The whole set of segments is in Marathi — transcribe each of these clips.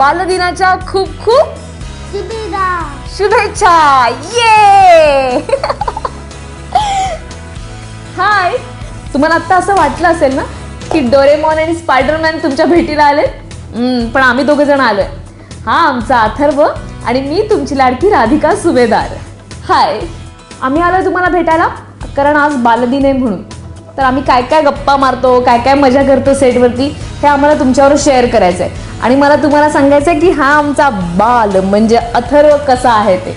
बालदिनाच्या खूप खूप शुभेच्छा. ये हाय. तुम्हाला आता असं वाटलं असेल ना की डोरेमॉन आणि स्पायडरमॅन तुमच्या भेटीला आले, पण आम्ही दोघे जण आलोय. हा आमचा अथर्व आणि मी तुमची लाडकी राधिका सुभेदार. हाय. आम्ही आलोय तुम्हाला भेटायला कारण आज बालदिन आहे म्हणून. तर आम्ही काय काय गप्पा मारतो, काय काय मजा करतो सेटवरती, हे आम्हाला तुमच्यावर शेअर करायचं आहे. आणि मला तुम्हाला सांगायचं आहे की हा आमचा बाल म्हणजे अथर्व कसा आहे ते.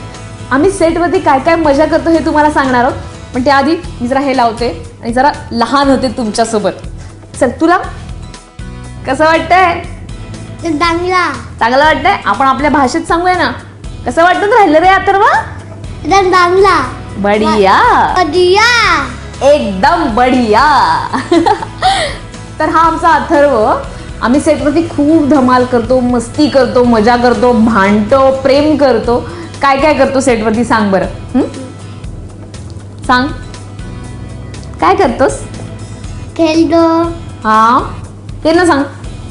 आम्ही सेटवरती काय काय मजा करतो हे तुम्हाला सांगणार आहोत. पण त्याआधी मी जरा हे लावते आणि जरा लहान होते तुमच्यासोबत. चल, तुला कसं वाटतंय? चांगलं वाटतंय. आपण आपल्या भाषेत सांगूया ना. कसं वाटतं राहिलं रे अथर्व? बढिया, एकदम बढिया. तर हा आमचा अथर्व. आम्ही सेटवरती खूप धमाल करतो, मस्ती करतो, मजा करतो, भांडतो, प्रेम करतो. काय काय करतो सेटवरती सांग बरं. सांग काय करतोस? खेळतो. हा ते ना सांग.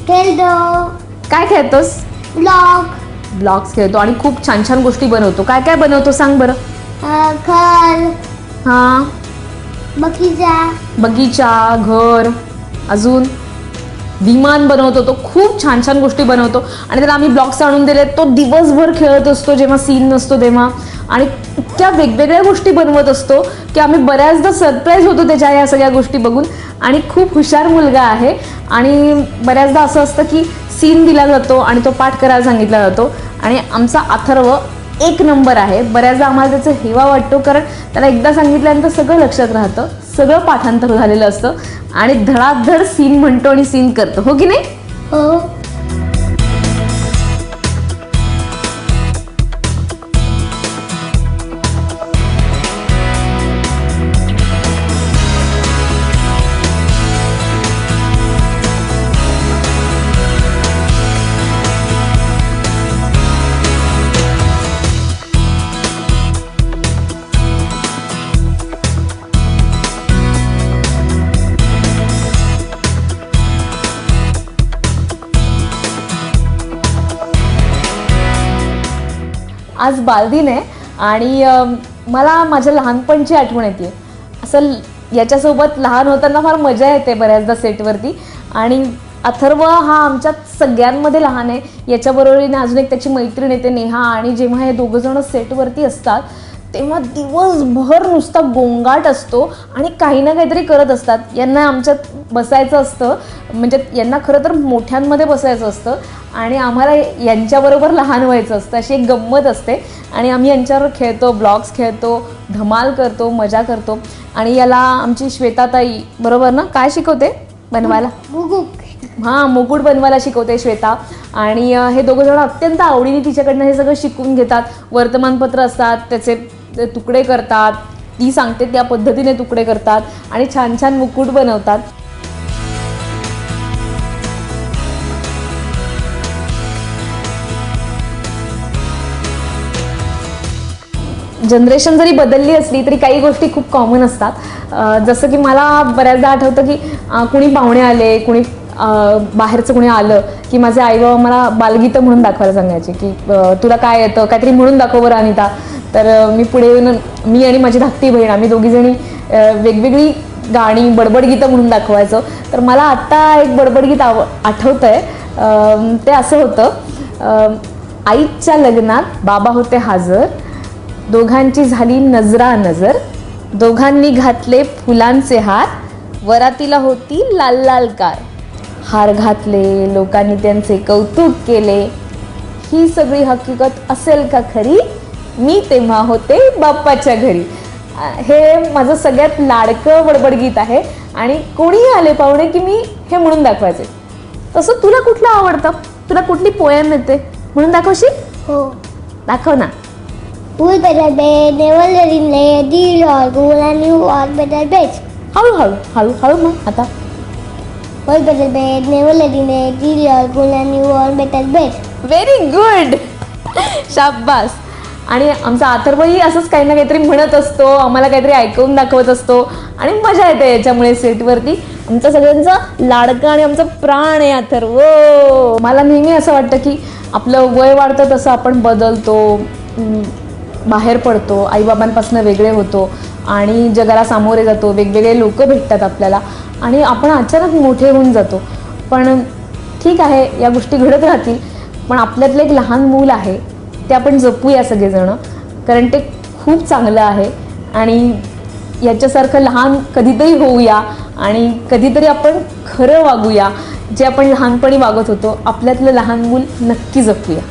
खेळतो. काय खेळतोस? ब्लॉग्स खेळतो आणि खूप छान छान गोष्टी बनवतो. काय काय बनवतो सांग बरं. घर. हा बगीचा, घर, अजून विमान बनवतो. तो खूप छान छान गोष्टी बनवतो आणि त्याला आम्ही ब्लॉग्स आणून दिले. तो दिवसभर खेळत असतो जेव्हा सीन नसतो तेव्हा, आणि इतक्या वेगवेगळ्या गोष्टी बनवत असतो की आम्ही बऱ्याचदा सरप्राईज होतो त्याच्या या सगळ्या गोष्टी बघून. आणि खूप हुशार मुलगा आहे. आणि बऱ्याचदा असं असतं की सीन दिला जातो आणि तो पाठ करायला सांगितला जातो. आणि आमचा अथर्व एक नंबर आहे. बऱ्याचदा आम्हाला त्याचा हेवा वाटतो कारण त्याला एकदा सांगितल्यानंतर सगळं लक्षात राहतं, सगळं पाठांतर झालेलं असतं आणि धडाधड सीन म्हणतो आणि सीन करतो. हो की नाही? हो. आज बालदिन आहे आणि मला माझ्या लहानपणची आठवण येते. असं याच्यासोबत लहान होताना फार मजा येते बऱ्याचदा सेटवरती. आणि अथर्व हा आमच्यात सगळ्यांमध्ये लहान आहे. याच्याबरोबरीने अजून एक त्याची मैत्रीण येते नेहा. आणि जेव्हा हे दोघं जण सेटवरती असतात तेव्हा दिवसभर नुसता गोंगाट असतो आणि काही ना काहीतरी करत असतात. यांना आमच्यात बसायचं असतं, म्हणजे यांना खरं तर मोठ्यांमध्ये बसायचं असतं आणि आम्हाला यांच्याबरोबर लहान व्हायचं असतं. अशी एक गंमत असते आणि आम्ही यांच्यावर खेळतो, ब्लॉग्स खेळतो, धमाल करतो, मजा करतो. आणि याला आमची श्वेताताई बरोबर ना काय शिकवते बनवायला? हां, मुकुट बनवायला शिकवते श्वेता. आणि हे दोघं जण अत्यंत आवडीने तिच्याकडनं हे सगळं शिकून घेतात. वर्तमानपत्र असतात त्याचे तुकडे करतात, ती सांगते त्या पद्धतीने तुकडे करतात आणि छान छान मुकुट बनवतात. जनरेशन जरी बदलली असली तरी काही गोष्टी खूप कॉमन असतात. जसं की मला बऱ्याचदा आठवतं की कुणी पाहुणे आले, कुणी बाहेरचं कुणी आलं की माझे आई बाबा मला बालगीतं म्हणून दाखवायला सांगायचे की तुला काय येतं, काहीतरी म्हणून दाखव बरं अनिता. तर मी पुढे येऊन मी आणि माझी धाकटी बहीण आम्ही दोघीजणी वेगवेगळी गाणी बडबड गीतं म्हणून दाखवायचो. तर मला आत्ता एक बडबड गीत आठवतं आहे. ते असं होतं. आईच्या लग्नात बाबा होते हजर, दोघांची झाली नजरा नजर, दोघांनी घातले फुलांचे हार, वरातीला होती लाल लाल कार, हार घातले लोकांनी त्यांचे कौतुक केले, ही सगळी हकीकत असेल का खरी, मी तेव्हा होते बाप्पाच्या घरी. हे माझं सगळ्यात लाडकं बडबड गीत आहे आणि कोणीही आले पाहुणे की मी हे म्हणून दाखवायचे. तसं तुला कुठलं आवडतं? तुला कुठली पोएम येते म्हणून दाखवशील? हो. दाखव ना. Who's better bed, never letting lady or good and you are better bed. हळूहळू हळूहळू मग आता. Who's better bed, never letting lady or good and you are better bed. Very good. शाबास. आणि आमचा अथर्वही असंच काही ना काहीतरी म्हणत असतो, आम्हाला काहीतरी ऐकवून दाखवत असतो आणि मजा येते याच्यामुळे सेटवरती. आमचा सगळ्यांचा लाडका आणि आमचा प्राण आहे अथर्व. मला नेहमी असं वाटतं की आपलं वय वाढतं तसं आपण बदलतो, बाहेर पडतो, आईबाबांपासून वेगळे होतो आणि जगाला सामोरे जातो, वेगवेगळे लोक भेटतात आपल्याला आणि आपण अचानक मोठे होऊन जातो. पण ठीक आहे, या गोष्टी घडत राहतील. पण आपल्यातलं एक लहान मूल आहे, ते आपण जपूया सगळेजणं, कारण ते खूप चांगलं आहे आणि याच्यासारखं लहान कधीतरी होऊया आणि कधीतरी आपण खरं वागूया, जे आपण लहानपणी वागत होतो. आपल्यातलं लहान मूल नक्की जपूया.